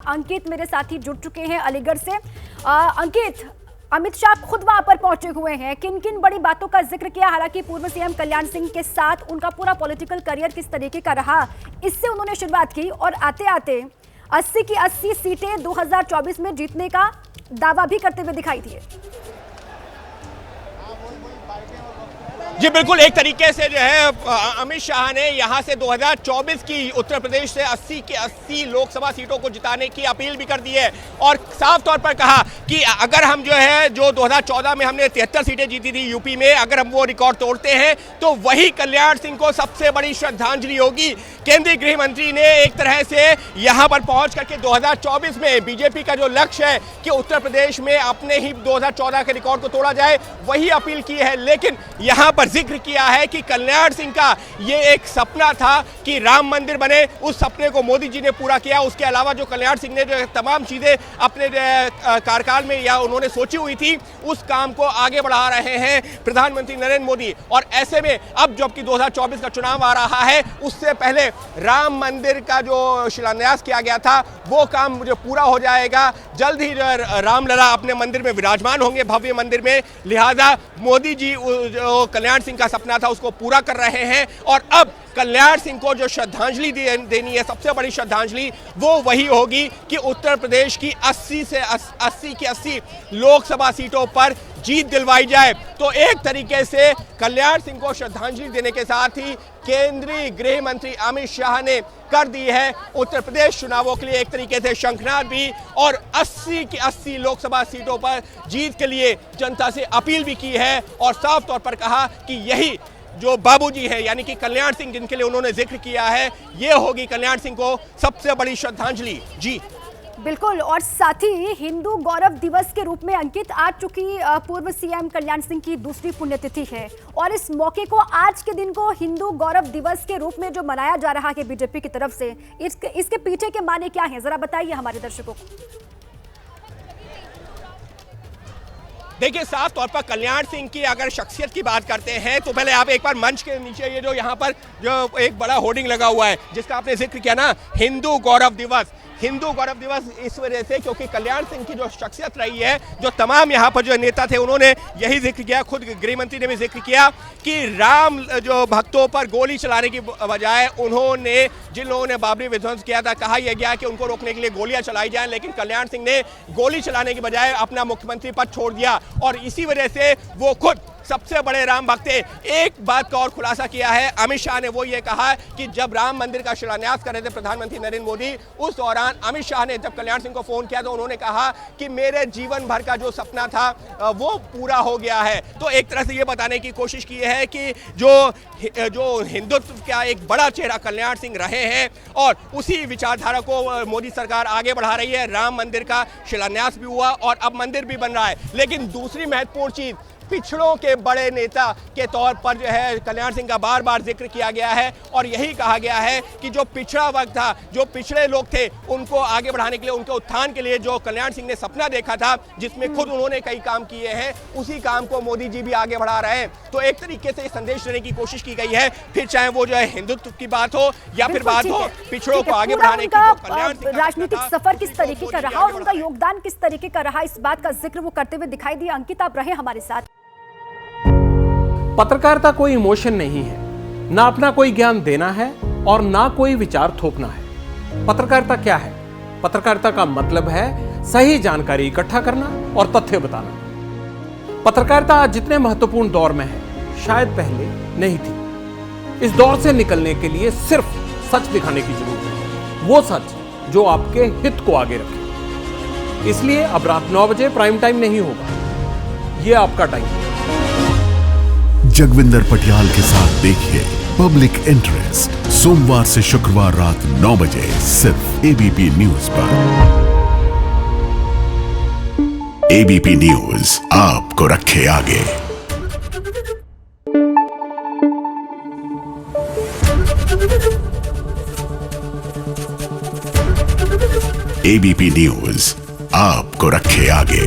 अंकित मेरे साथी जुड़ चुके हैं अलीगढ़ से। अंकित, अमित शाह खुद वहां पर पहुंचे हुए हैं, किन किन बड़ी बातों का जिक्र किया? हालांकि पूर्व सीएम कल्याण सिंह के साथ उनका पूरा पॉलिटिकल करियर किस तरीके का रहा, इससे उन्होंने शुरुआत की और आते आते 80 की 80 सीटें 2024 में जीतने का दावा भी करते हुए दिखाई दिए। जी बिल्कुल, एक तरीके से जो है अमित शाह ने यहां से 2024 की उत्तर प्रदेश से 80 की 80 लोकसभा सीटों को जिताने की अपील भी कर दी है और साफ तौर पर कहा कि अगर हम जो 2014 में हमने 73 सीटें जीती थी यूपी में, अगर हम वो रिकॉर्ड तोड़ते हैं तो वही कल्याण सिंह को सबसे बड़ी श्रद्धांजलि होगी। केंद्रीय गृह मंत्री ने एक तरह से यहां पर पहुंच करके 2024 में बीजेपी का जो लक्ष्य है कि उत्तर प्रदेश में अपने ही 2014 के रिकॉर्ड को तोड़ा जाए, वही अपील की है। लेकिन यहां पर जिक्र किया है कि कल्याण सिंह का ये एक सपना था कि राम मंदिर बने, उस सपने को मोदी जी ने पूरा किया। उसके अलावा जो कल्याण सिंह ने जो तमाम चीजें अपने कार्यकाल में या उन्होंने सोची हुई थी, उस काम को आगे बढ़ा रहे हैं प्रधानमंत्री नरेंद्र मोदी। और ऐसे में अब जबकि 2024 का चुनाव आ रहा है, उससे पहले राम मंदिर का जो शिलान्यास किया गया था वो काम जो पूरा हो जाएगा। जल्द ही रामलला अपने मंदिर में विराजमान होंगे, भव्य मंदिर में। लिहाजा मोदी जी जो कल्याण सिंह का सपना था उसको पूरा कर रहे हैं और अब कल्याण सिंह को जो श्रद्धांजलि देनी है, सबसे बड़ी श्रद्धांजलि वो वही होगी कि उत्तर प्रदेश की 80 की 80 लोकसभा सीटों पर जीत दिलवाई जाए। तो एक तरीके से कल्याण सिंह को श्रद्धांजलि देने के साथ ही केंद्रीय गृह मंत्री अमित शाह ने कर दी है उत्तर प्रदेश चुनावों के लिए एक तरीके से शंखनाद भी, और 80 की 80 लोकसभा सीटों पर जीत के लिए जनता से अपील भी की है और साफ तौर पर कहा कि यही जो बाबूजी है यानी कि कल्याण सिंह जिनके लिए उन्होंने जिक्र किया है, ये होगी कल्याण सिंह को सबसे बड़ी श्रद्धांजलि। जी बिल्कुल, और साथ ही हिंदू गौरव दिवस के रूप में अंकित आज चुकी पूर्व सीएम कल्याण सिंह की दूसरी पुण्यतिथि है और इस मौके को, आज के दिन को हिंदू गौरव दिवस के रूप में जो मनाया जा रहा है बीजेपी की तरफ से, इसके पीछे के माने क्या है, जरा बताइए हमारे दर्शकों को। देखिए, साफ तौर पर कल्याण सिंह की अगर शख्सियत की बात करते हैं तो पहले आप एक बार मंच के नीचे ये जो यहाँ पर जो एक बड़ा होर्डिंग लगा हुआ है जिसका आपने जिक्र किया ना, हिंदू गौरव दिवस। हिंदू गौरव दिवस इस वजह से क्योंकि कल्याण सिंह की जो शख्सियत रही है, जो तमाम यहाँ पर जो नेता थे उन्होंने यही जिक्र किया, खुद गृह मंत्री ने भी जिक्र किया कि राम जो भक्तों पर गोली चलाने की बजाय उन्होंने, जिन लोगों ने बाबरी विध्वंस किया था, कहा यह गया कि उनको रोकने के लिए गोलियां चलाई जाएं, लेकिन कल्याण सिंह ने गोली चलाने की बजाय अपना मुख्यमंत्री पद छोड़ दिया और इसी वजह से वो खुद सबसे बड़े राम भक्त थे। एक बात का और खुलासा किया है अमित शाह ने, वो ये कहा कि जब राम मंदिर का शिलान्यास कर रहे थे प्रधानमंत्री नरेंद्र मोदी, उस दौरान अमित शाह ने जब कल्याण सिंह को फोन किया तो उन्होंने कहा कि मेरे जीवन भर का जो सपना था वो पूरा हो गया है। तो एक तरह से ये बताने की कोशिश की है कि जो हिंदुत्व का एक बड़ा चेहरा कल्याण सिंह रहे हैं और उसी विचारधारा को मोदी सरकार आगे बढ़ा रही है। राम मंदिर का शिलान्यास भी हुआ और अब मंदिर भी बन रहा है। लेकिन दूसरी महत्वपूर्ण चीज, पिछड़ों के बड़े नेता के तौर पर जो है कल्याण सिंह का बार बार जिक्र किया गया है और यही कहा गया है कि जो पिछड़ा वर्ग था, जो पिछड़े लोग थे, उनको आगे बढ़ाने के लिए, उनके उत्थान के लिए जो कल्याण सिंह ने सपना देखा था, जिसमें खुद उन्होंने कई काम किए हैं, उसी काम को मोदी जी भी आगे बढ़ा रहे हैं। तो एक तरीके से संदेश देने की कोशिश की गई है, फिर चाहे वो जो है हिंदुत्व की बात हो या फिर बात हो पिछड़ों को आगे बढ़ाने की। जो कल्याण सिंह राजनीतिक सफर किस तरीके का रहा और उनका योगदान किस तरीके का रहा, इस बात का जिक्र वो करते हुए दिखाई दिया। अंकित, आप रहे हमारे साथ। पत्रकारिता कोई इमोशन नहीं है, ना अपना कोई ज्ञान देना है और ना कोई विचार थोपना है। पत्रकारिता क्या है? पत्रकारिता का मतलब है सही जानकारी इकट्ठा करना और तथ्य बताना। पत्रकारिता आज जितने महत्वपूर्ण दौर में है, शायद पहले नहीं थी। इस दौर से निकलने के लिए सिर्फ सच दिखाने की जरूरत है, वो सच जो आपके हित को आगे रखे। इसलिए अब रात 9 बजे प्राइम टाइम नहीं होगा, ये आपका टाइम है। जगविंदर पटियाल के साथ देखिए पब्लिक इंटरेस्ट, सोमवार से शुक्रवार रात 9 बजे सिर्फ एबीपी न्यूज पर। एबीपी न्यूज आपको रखे आगे। एबीपी न्यूज आपको रखे आगे।